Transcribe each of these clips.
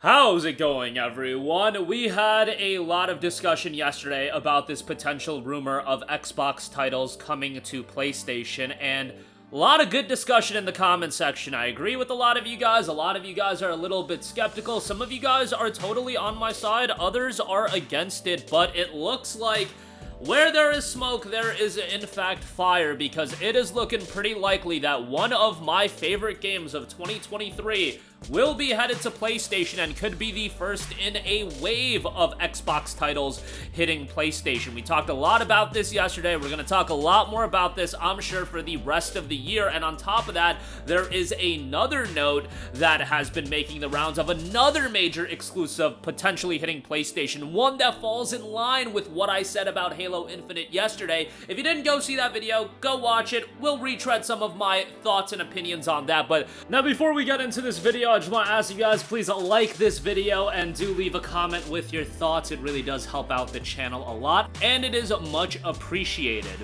How's it going, everyone? We had a lot of discussion yesterday about this potential rumor of Xbox titles coming to PlayStation, and a lot of good discussion in the comment section. I agree with a lot of you guys. A lot of you guys are a little bit skeptical. Some of you guys are totally on my side. Others are against it, but it looks like where there is smoke, there is in fact fire, because it is looking pretty likely that one of my favorite games of 2023 will be headed to PlayStation and could be the first in a wave of Xbox titles hitting PlayStation. We talked a lot about this yesterday. We're going to talk a lot more about this, I'm sure, for the rest of the year. And on top of that, there is another note that has been making the rounds of another major exclusive potentially hitting PlayStation, one that falls in line with what I said about Halo Infinite yesterday. If you didn't go see that video, go watch it. We'll retread some of my thoughts and opinions on that. But now, before we get into this video, I just want to ask you guys, please like this video and do leave a comment with your thoughts. It really does help out the channel a lot, and it is much appreciated.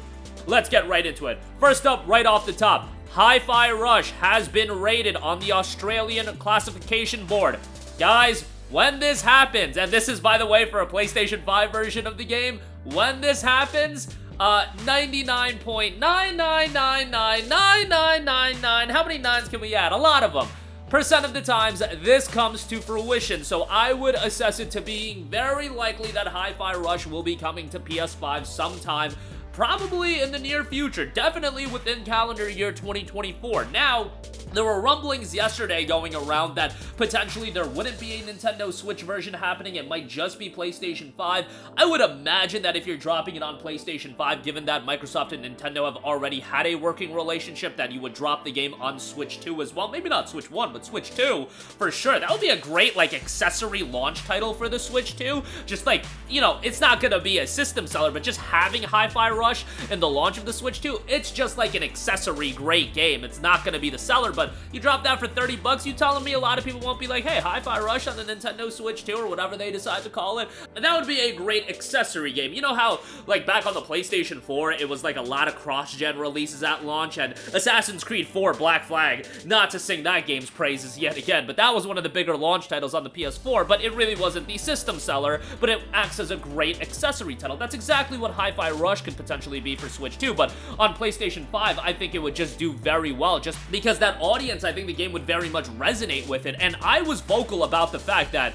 Let's get right into it. First up, right off the top, Hi-Fi Rush has been rated on the Australian classification board. Guys, when this happens, and this is, by the way, for a PlayStation 5 version of the game, when this happens, 99.9999999, how many nines can we add? A lot of them. Percent of the times this comes to fruition, so I would assess it to being very likely that Hi-Fi Rush will be coming to PS5 sometime, probably in the near future, definitely within calendar year 2024. Now, there were rumblings yesterday going around that potentially there wouldn't be a Nintendo Switch version happening. It might just be PlayStation 5. I would imagine that if you're dropping it on PlayStation 5, given that Microsoft and Nintendo have already had a working relationship, that you would drop the game on Switch 2 as well. Maybe not Switch 1, but Switch 2 for sure. That would be a great, like, accessory launch title for the Switch 2. Just like, you know, it's not gonna be a system seller, but just having Hi-Fi Rush in the launch of the Switch 2, it's just like an accessory great game. It's not gonna be the seller, but you drop that for 30 bucks, you telling me a lot of people won't be like, hey, Hi-Fi Rush on the Nintendo Switch 2 or whatever they decide to call it? And that would be a great accessory game. You know how, like, back on the PlayStation 4, it was like a lot of cross-gen releases at launch, and Assassin's Creed 4 Black Flag, not to sing that game's praises yet again, but that was one of the bigger launch titles on the PS4, but it really wasn't the system seller, but it acts as a great accessory title. That's exactly what Hi-Fi Rush could potentially be for Switch 2, but on PlayStation 5, I think it would just do very well, just because that audience, I think the game would very much resonate with it. And I was vocal about the fact that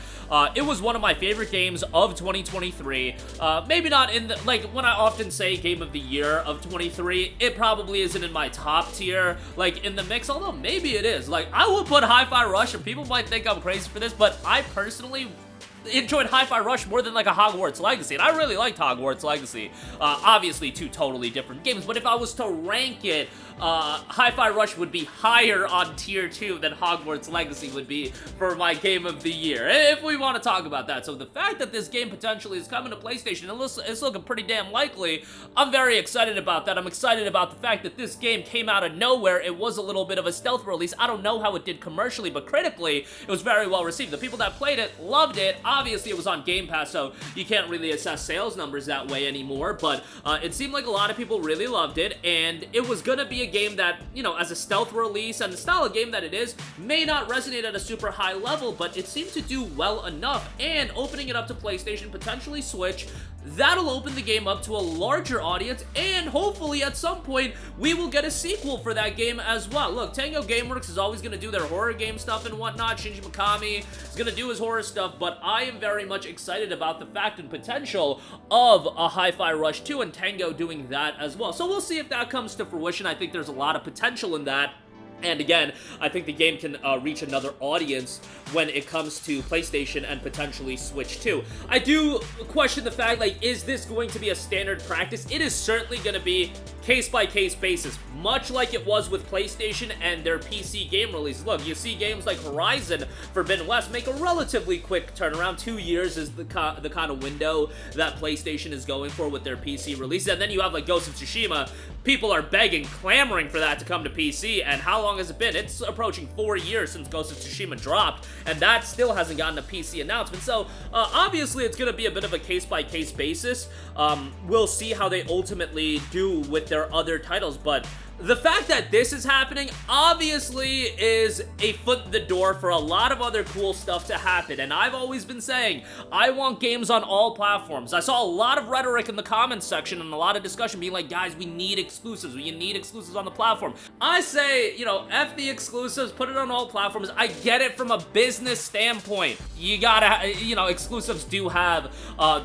it was one of my favorite games of 2023. Maybe not in the, like, when I often say game of the year of 23, it probably isn't in my top tier, like, in the mix, although maybe it is. Like, I will put Hi-Fi Rush, and people might think I'm crazy for this, but I personally enjoyed Hi-Fi Rush more than like a Hogwarts Legacy, and I really liked Hogwarts Legacy. Obviously two totally different games, but if I was to rank it, Hi-Fi Rush would be higher on tier 2 than Hogwarts Legacy would be for my game of the year, if we want to talk about that. So the fact that this game potentially is coming to PlayStation, it's looking pretty damn likely. I'm very excited about that. I'm excited about the fact that this game came out of nowhere. It was a little bit of a stealth release. I don't know how it did commercially, but critically, it was very well received. The people that played it loved it. Obviously, it was on Game Pass, so you can't really assess sales numbers that way anymore, but it seemed like a lot of people really loved it, and it was gonna be a game that, you know, as a stealth release, and the style of game that it is, may not resonate at a super high level, but it seemed to do well enough, and opening it up to PlayStation, potentially Switch, that'll open the game up to a larger audience, and hopefully at some point we will get a sequel for that game as well. Look, Tango Gameworks is always going to do their horror game stuff and whatnot. Shinji Mikami is going to do his horror stuff, but I am very much excited about the fact and potential of a Hi-Fi Rush 2 and Tango doing that as well. So we'll see if that comes to fruition. I think there's a lot of potential in that. And again, I think the game can reach another audience when it comes to PlayStation and potentially Switch 2. I do question the fact, like, is this going to be a standard practice? It is certainly going to be case-by-case basis, much like it was with PlayStation and their PC game releases. Look, you see games like Horizon Forbidden West make a relatively quick turnaround. 2 years is the kind of window that PlayStation is going for with their PC release. And then you have, like, Ghost of Tsushima. People are begging, clamoring for that to come to PC, and how long has it been? It's approaching 4 years since Ghost of Tsushima dropped, and that still hasn't gotten a PC announcement. So, obviously, it's going to be a bit of a case-by-case basis. We'll see how they ultimately do with their other titles, but The fact that this is happening obviously is a foot in the door for a lot of other cool stuff to happen, and I've always been saying I want games on all platforms. I saw a lot of rhetoric in the comments section and a lot of discussion being like, guys, we need exclusives. We need exclusives on the platform. I say, you know, F the exclusives, put it on all platforms. I get it from a business standpoint. You gotta, you know, exclusives do have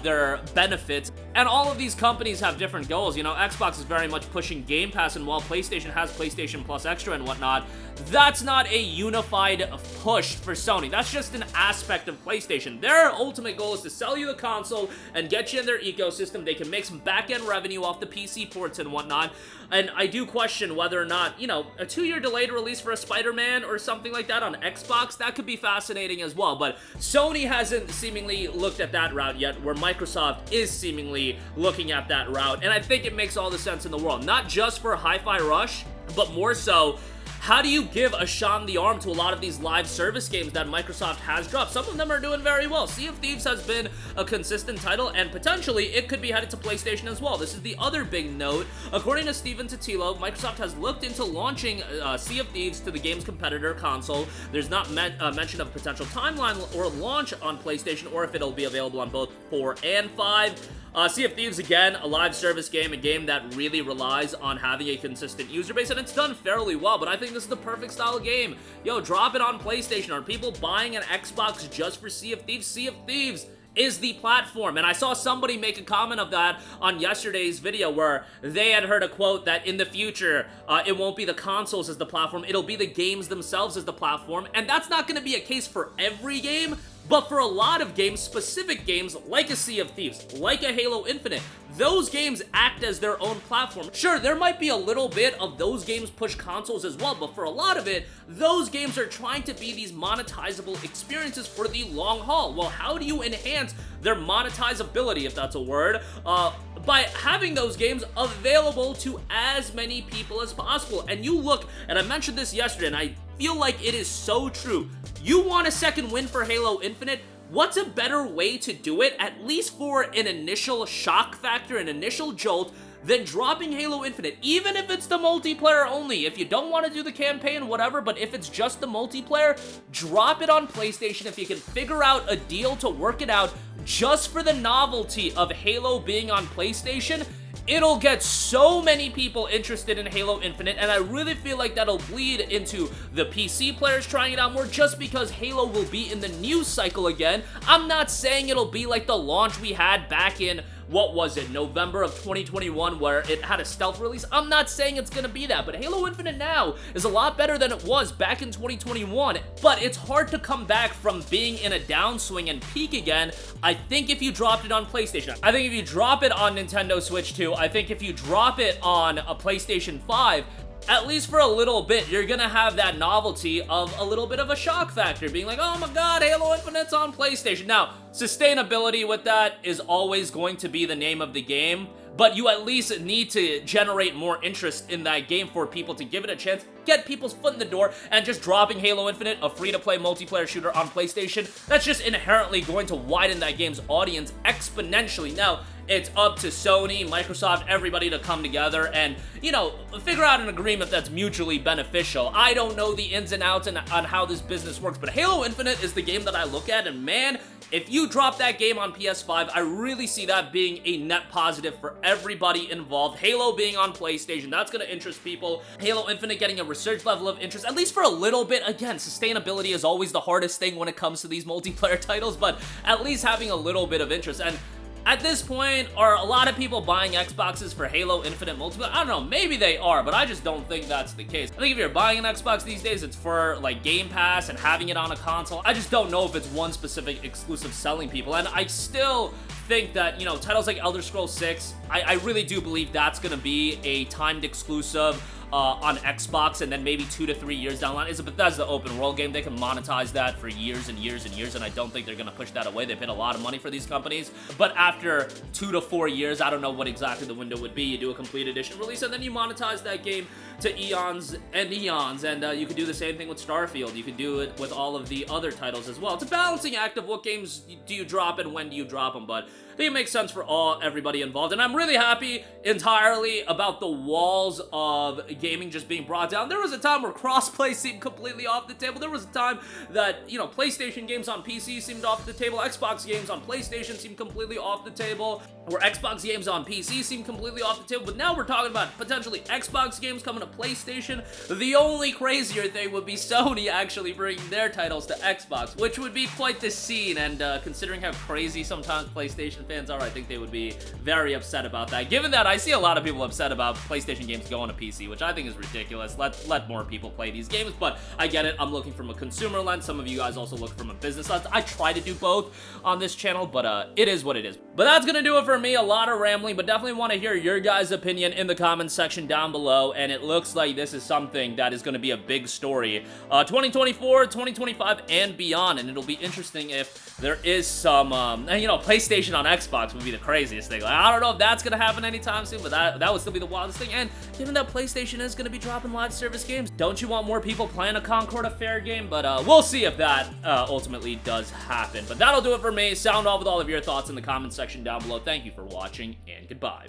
their benefits, and all of these companies have different goals. You know, Xbox is very much pushing Game Pass, and while PlayStation has PlayStation Plus Extra and whatnot, that's not a unified push for Sony. That's just an aspect of PlayStation. Their ultimate goal is to sell you the console and get you in their ecosystem. They can make some back-end revenue off the PC ports and whatnot, and I do question whether or not, you know, a 2-year delayed release for a Spider-Man or something like that on Xbox, that could be fascinating as well, but Sony hasn't seemingly looked at that route yet, where Microsoft is seemingly looking at that route, and I think it makes all the sense in the world, not just for Hi-Fi Rush, but more so, how do you give a shot in the arm to a lot of these live service games that Microsoft has dropped? Some of them are doing very well. Sea of Thieves has been a consistent title, and potentially it could be headed to PlayStation as well. This is the other big note. According to Steven Totilo, Microsoft has looked into launching Sea of Thieves to the game's competitor console. There's not mention of potential timeline or launch on PlayStation, or if it'll be available on both 4 and 5. Sea of Thieves, again, a live service game, a game that really relies on having a consistent user base, and it's done fairly well, but I think this is the perfect style of game. Yo, drop it on PlayStation. Are people buying an Xbox just for Sea of Thieves? Sea of Thieves is the platform, and I saw somebody make a comment of that on yesterday's video where they had heard a quote that in the future, it won't be the consoles as the platform, it'll be the games themselves as the platform, and that's not going to be a case for every game, but for a lot of games, specific games like a Sea of Thieves, like a Halo Infinite, those games act as their own platform. Sure, there might be a little bit of those games push consoles as well, but for a lot of it, those games are trying to be these monetizable experiences for the long haul. Well, how do you enhance their monetizability, if that's a word, by having those games available to as many people as possible? And you look, and I mentioned this yesterday, and I feel like it is so true. You want a second win for Halo Infinite? What's a better way to do it, at least for an initial shock factor, an initial jolt, than dropping Halo Infinite, even if it's the multiplayer only. If you don't want to do the campaign, whatever, but if it's just the multiplayer, drop it on PlayStation. If you can figure out a deal to work it out just for the novelty of Halo being on PlayStation, it'll get so many people interested in Halo Infinite, and I really feel like that'll bleed into the PC players trying it out more, just because Halo will be in the news cycle again. I'm not saying it'll be like the launch we had back in, what was it, November of 2021, where it had a stealth release. I'm not saying it's gonna be that, but Halo Infinite now is a lot better than it was back in 2021, but it's hard to come back from being in a downswing and peak again. I think if you dropped it on PlayStation, I think if you drop it on Nintendo Switch 2, I think if you drop it on a PlayStation 5, at least for a little bit, you're gonna have that novelty of a little bit of a shock factor, being like, oh my god, Halo Infinite's on PlayStation. Now, sustainability with that is always going to be the name of the game, but you at least need to generate more interest in that game for people to give it a chance, get people's foot in the door, and just dropping Halo Infinite, a free-to-play multiplayer shooter on PlayStation, that's just inherently going to widen that game's audience exponentially. Now, it's up to Sony, Microsoft, everybody to come together and, you know, figure out an agreement that's mutually beneficial. I don't know the ins and outs on how this business works, but Halo Infinite is the game that I look at, and man, if you drop that game on PS5, I really see that being a net positive for everybody involved. Halo being on PlayStation, that's going to interest people. Halo Infinite getting a resurged level of interest, at least for a little bit. Again, sustainability is always the hardest thing when it comes to these multiplayer titles, but at least having a little bit of interest. And at this point, are a lot of people buying Xboxes for Halo Infinite multiplayer? I don't know, maybe they are, but I just don't think that's the case. I think if you're buying an Xbox these days, it's for, like, Game Pass and having it on a console. I just don't know if it's one specific exclusive selling people, and I still think that, you know, titles like Elder Scrolls 6, I really do believe that's gonna be a timed exclusive on Xbox, and then maybe 2 to 3 years down the line. It's a Bethesda open world game. They can monetize that for years and years and years, and I don't think they're going to push that away. They paid a lot of money for these companies, but after 2 to 4 years, I don't know what exactly the window would be. You do a complete edition release, and then you monetize that game to eons and eons, and you could do the same thing with Starfield. You could do it with all of the other titles as well. It's a balancing act of what games do you drop and when do you drop them, but I think it makes sense for everybody involved, and I'm really happy entirely about the walls of gaming just being brought down. There was a time where crossplay seemed completely off the table. There was a time that, you know, PlayStation games on PC seemed off the table, Xbox games on PlayStation seemed completely off the table, where Xbox games on PC seemed completely off the table, but now we're talking about potentially Xbox games coming to PlayStation. The only crazier thing would be Sony actually bringing their titles to Xbox, which would be quite the scene, and considering how crazy sometimes PlayStation fans are, I think they would be very upset about that. Given that I see a lot of people upset about PlayStation games going to PC, which I think is ridiculous. Let more people play these games, but I get it. I'm looking from a consumer lens. Some of you guys also look from a business lens. I try to do both on this channel, but it is what it is. But that's gonna do it for me. A lot of rambling, but definitely want to hear your guys' opinion in the comments section down below, and it looks like this is something that is going to be a big story 2024, 2025, and beyond, and it'll be interesting if there is some, you know, PlayStation on Xbox would be the craziest thing. Like, I don't know if that's going to happen anytime soon, but that would still be the wildest thing, and given that PlayStation is going to be dropping live service games, don't you want more people playing a Concord Affair game? But we'll see if that ultimately does happen. But that'll do it for me. Sound off with all of your thoughts in the comments section down below. Thank you for watching, and goodbye.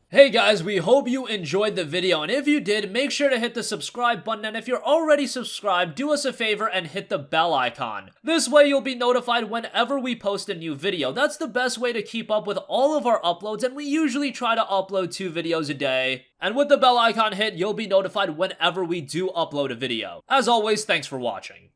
Hey guys, we hope you enjoyed the video, and if you did, make sure to hit the subscribe button, and if you're already subscribed, do us a favor and hit the bell icon. This way you'll be notified whenever we post a new video. That's the best way to keep up with all of our uploads, and we usually try to upload 2 videos a day. And with the bell icon hit, you'll be notified whenever we do upload a video. As always, thanks for watching.